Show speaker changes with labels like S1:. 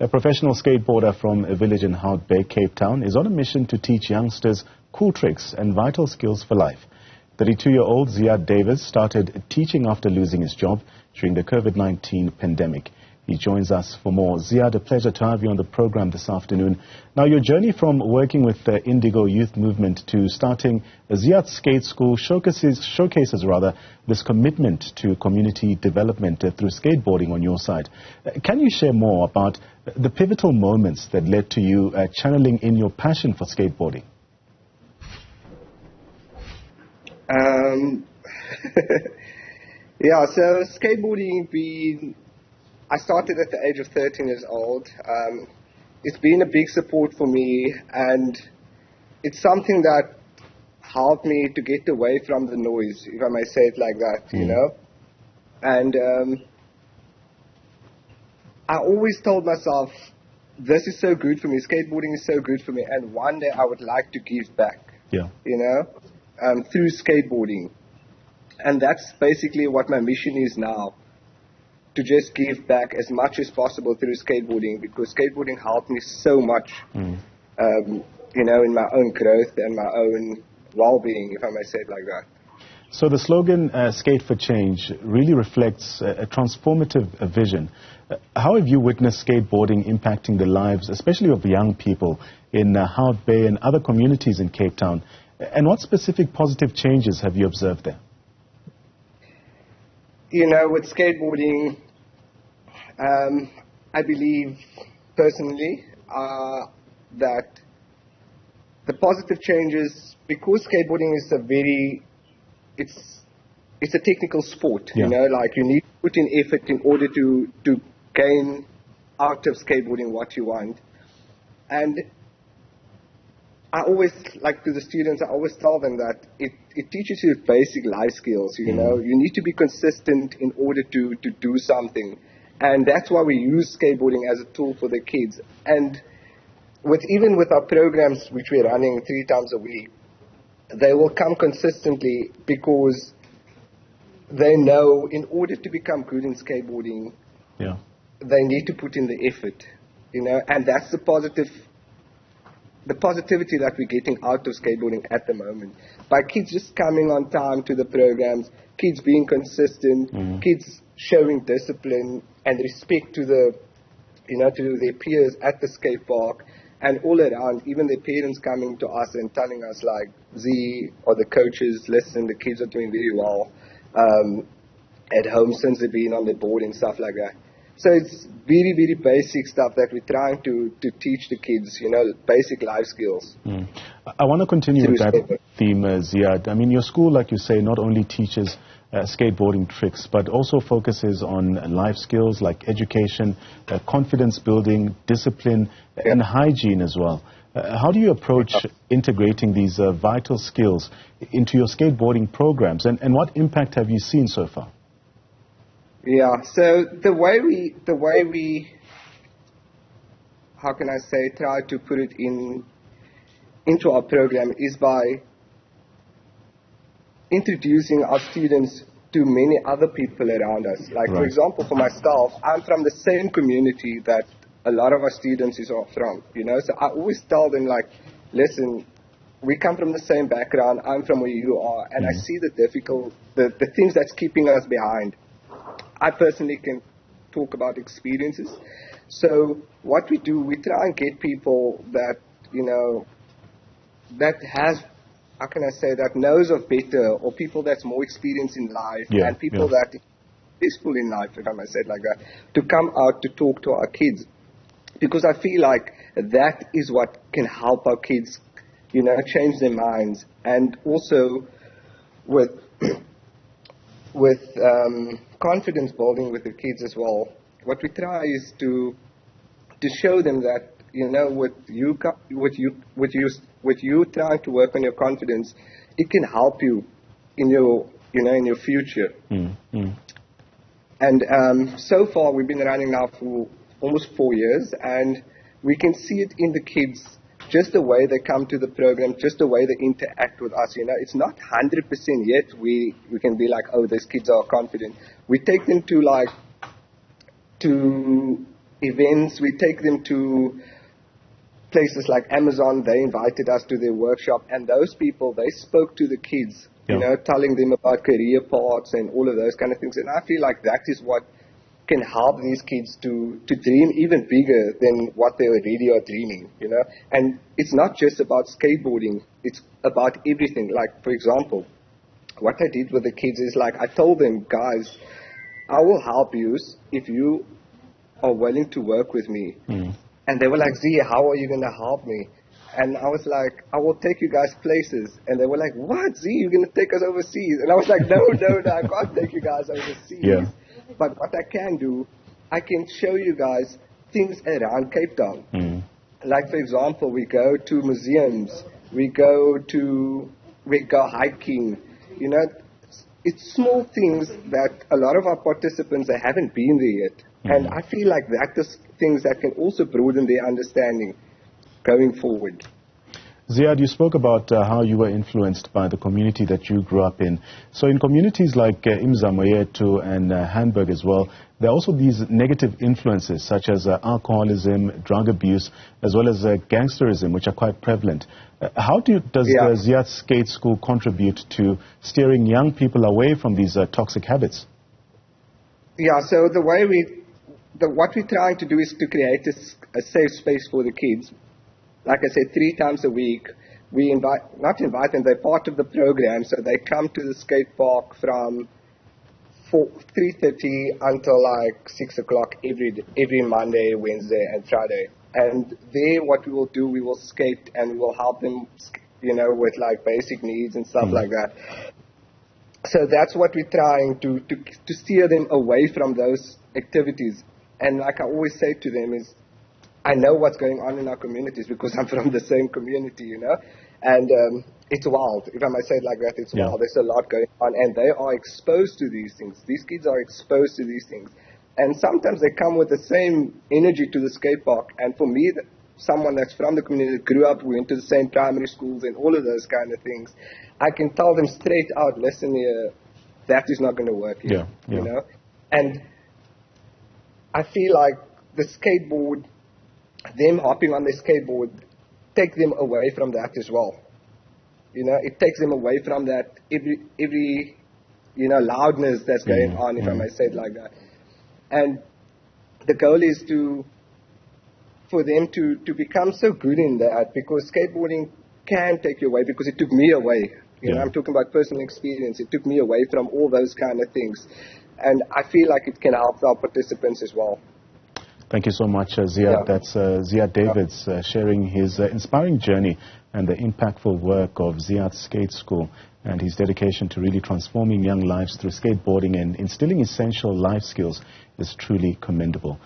S1: A professional skateboarder from a village in Hout Bay, CapeTown, is on a mission to teach youngsters cool tricks and vital skills for life. 32-year-old Ziyaad Davids started teaching after losing his job during the COVID-19 pandemic. He joins us for more. Ziyaad, a pleasure to have you on the program this afternoon. Now, your journey from working with the Indigo Youth Movement to starting a Ziyaad Skate School showcases this commitment to community development through skateboarding on your side. Can you share more about the pivotal moments that led to you channeling in your passion for skateboarding?
S2: Yeah, so skateboarding I started at the age of 13 years old. It's been a big support for me, and it's something that helped me to get away from the noise, if I may say it like that, you know. And I always told myself, this is so good for me, skateboarding is so good for me, and one day I would like to give back, you know, through skateboarding. And that's basically what my mission is now, to just give back as much as possible through skateboarding, because skateboarding helped me so much, you know, in my own growth and my own well-being, if I may say it like that.
S1: So the slogan, Skate for Change, really reflects a transformative vision. How have you witnessed skateboarding impacting the lives, especially of young people in Hout Bay and other communities in Cape Town? And what specific positive changes have you observed there?
S2: You know, with skateboarding, I believe personally that the positive changes, because skateboarding is it's a technical sport, you know, like you need to put in effort in order to gain out of skateboarding what you want. And I always, like to the students, I always tell them that it teaches you basic life skills, you know. You need to be consistent in order to do something. And that's why we use skateboarding as a tool for the kids. And even with our programs, which we're running 3 times a week, they will come consistently because they know in order to become good in skateboarding, they need to put in the effort, you know. And that's the positivity that we're getting out of skateboarding at the moment. By kids just coming on time to the programs, kids being consistent, kids showing discipline and respect to to their peers at the skate park and all around, even their parents coming to us and telling us like, Z or the coaches, listen, the kids are doing very well at home since they've been on the board and stuff like that. So it's very, very basic stuff that we're trying to teach the kids, you know, basic life skills.
S1: I want to continue with that theme, Ziyaad. I mean, your school, like you say, not only teaches skateboarding tricks, but also focuses on life skills like education, confidence building, discipline, and hygiene as well. How do you approach integrating these vital skills into your skateboarding programs, and what impact have you seen so far?
S2: Yeah, so the way we, how can I say, try to put it into our program is by introducing our students to many other people around us. Like, for example, for myself, I'm from the same community that a lot of our students are from, you know. So I always tell them, like, listen, we come from the same background, I'm from where you are, and I see the things that's keeping us behind. I personally can talk about experiences. So what we do, we try and get people that, you know, that has, how can I say, that knows of better, or people that's more experienced in life, and people that are peaceful in life, if I may say it like that, to come out to talk to our kids. Because I feel like that is what can help our kids, you know, change their minds. And also with confidence building with the kids as well. What we try is to show them that, you know, with you trying to work on your confidence, it can help you in your, you know, in your future. And so far we've been running now for almost 4 years, and we can see it in the kids. Just the way they come to the program, just the way they interact with us, you know, it's not 100% yet. We can be like, oh, these kids are confident. We take them to events. We take them to places like Amazon. They invited us to their workshop, and those people, they spoke to the kids, you know, telling them about career paths and all of those kind of things. And I feel like that is what can help these kids to dream even bigger than what they already are dreaming, you know. And it's not just about skateboarding, it's about everything. Like, for example, what I did with the kids is, like, I told them, guys, I will help you if you are willing to work with me. And they were like, Z, how are you going to help me? And I was like, I will take you guys places. And they were like, what, Z, you're going to take us overseas? And I was like, no, I can't take you guys overseas. Yeah. But what I can do, I can show you guys things around Cape Town. Like, for example, we go to museums, we go hiking. You know, it's small things that a lot of our participants, they haven't been there yet. And I feel like that is things that can also broaden their understanding going forward.
S1: Ziyaad, you spoke about how you were influenced by the community that you grew up in. So in communities like Imzamoyetu and Hamburg as well, there are also these negative influences such as alcoholism, drug abuse, as well as gangsterism, which are quite prevalent. How does the Ziyaad Skate School contribute to steering young people away from these toxic habits?
S2: Yeah, so what we're trying to do is to create a safe space for the kids. Like I said, 3 times a week, we not invite them, they're part of the program, so they come to the skate park from 3:30 until like 6 o'clock every Monday, Wednesday, and Friday. And there, what we will do, we will skate and we will help them, you know, with like basic needs and stuff like that. So that's what we're trying to steer them away from those activities. And like I always say to them is, I know what's going on in our communities because I'm from the same community, you know. And it's wild. If I might say it like that, it's wild. There's a lot going on. And they are exposed to these things. These kids are exposed to these things. And sometimes they come with the same energy to the skate park. And for me, someone that's from the community, grew up, went to the same primary schools and all of those kind of things, I can tell them straight out, listen here, that is not going to work here, you know. And I feel like the skateboard, them hopping on the skateboard, take them away from that as well. You know, it takes them away from that every you know, loudness that's going on, if I may say it like that. And the goal is for them to become so good in that, because skateboarding can take you away, because it took me away. You know, I'm talking about personal experience. It took me away from all those kind of things. And I feel like it can help our participants as well.
S1: Thank you so much, Ziyaad. That's Ziyaad Davids sharing his inspiring journey and the impactful work of Ziyaad Skate School and his dedication to really transforming young lives through skateboarding and instilling essential life skills is truly commendable.